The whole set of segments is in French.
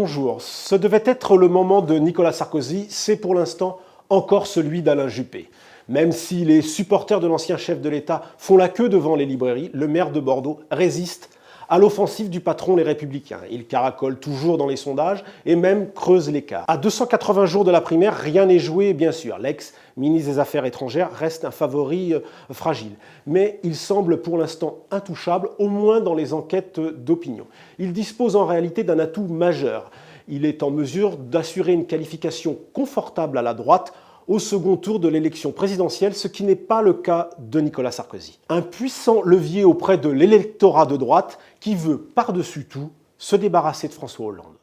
bonjour. Ce devait être le moment de Nicolas Sarkozy, c'est pour l'instant encore celui d'Alain Juppé. Même si les supporters de l'ancien chef de l'État font la queue devant les librairies, le maire de Bordeaux résiste à l'offensive du patron Les Républicains. Il caracole toujours dans les sondages et même creuse l'écart. À 280 jours de la primaire, rien n'est joué, bien sûr. L'ex-ministre des Affaires étrangères reste un favori fragile. Mais il semble pour l'instant intouchable, au moins dans les enquêtes d'opinion. Il dispose en réalité d'un atout majeur. Il est en mesure d'assurer une qualification confortable à la droite au second tour de l'élection présidentielle, ce qui n'est pas le cas de Nicolas Sarkozy. Un puissant levier auprès de l'électorat de droite qui veut, par-dessus tout, se débarrasser de François Hollande.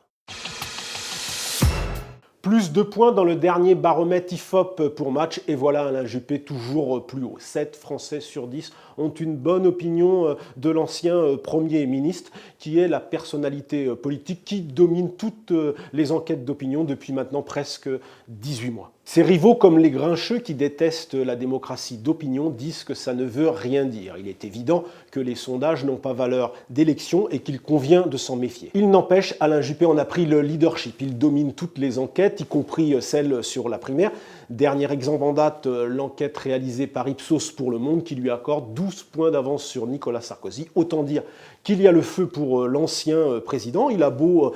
Plus de points dans le dernier baromètre IFOP pour Match, et voilà Alain Juppé toujours plus haut. 7 Français sur 10 ont une bonne opinion de l'ancien Premier ministre, qui est la personnalité politique qui domine toutes les enquêtes d'opinion depuis maintenant presque 18 mois. Ses rivaux comme les grincheux qui détestent la démocratie d'opinion disent que ça ne veut rien dire. Il est évident que les sondages n'ont pas valeur d'élection et qu'il convient de s'en méfier. Il n'empêche, Alain Juppé en a pris le leadership. Il domine toutes les enquêtes, y compris celle sur la primaire. Dernier exemple en date, l'enquête réalisée par Ipsos pour Le Monde qui lui accorde 12 points d'avance sur Nicolas Sarkozy. Autant dire qu'il y a le feu pour l'ancien président. Il a beau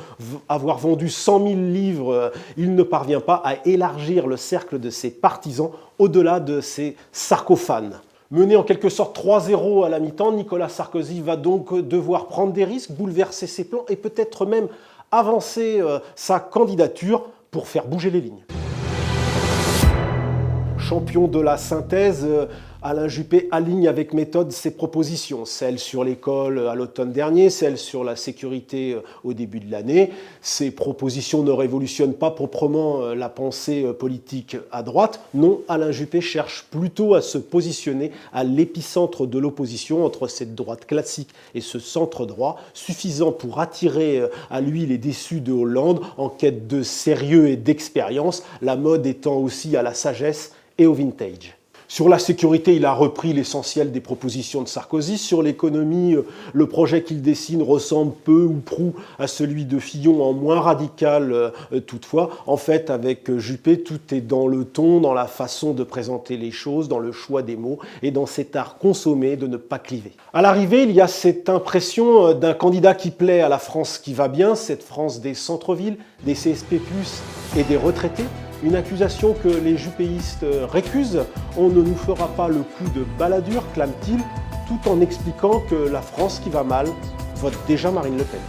avoir vendu 100 000 livres, il ne parvient pas à élargir le cercle de ses partisans au-delà de ses sarcophanes. Mené en quelque sorte 3-0 à la mi-temps, Nicolas Sarkozy va donc devoir prendre des risques, bouleverser ses plans et peut-être même avancer sa candidature pour faire bouger les lignes. Champion de la synthèse, Alain Juppé aligne avec méthode ses propositions, celles sur l'école à l'automne dernier, celles sur la sécurité au début de l'année. Ces propositions ne révolutionnent pas proprement la pensée politique à droite. Non, Alain Juppé cherche plutôt à se positionner à l'épicentre de l'opposition entre cette droite classique et ce centre droit, suffisant pour attirer à lui les déçus de Hollande en quête de sérieux et d'expérience, la mode étant aussi à la sagesse et au vintage. Sur la sécurité, il a repris l'essentiel des propositions de Sarkozy. Sur l'économie, le projet qu'il dessine ressemble peu ou prou à celui de Fillon, en moins radical toutefois. En fait, avec Juppé, tout est dans le ton, dans la façon de présenter les choses, dans le choix des mots et dans cet art consommé de ne pas cliver. À l'arrivée, il y a cette impression d'un candidat qui plaît à la France qui va bien, cette France des centres-villes, des CSP+, et des retraités. Une accusation que les juppéistes récusent. On ne nous fera pas le coup de baladure, clame-t-il, tout en expliquant que la France qui va mal vote déjà Marine Le Pen.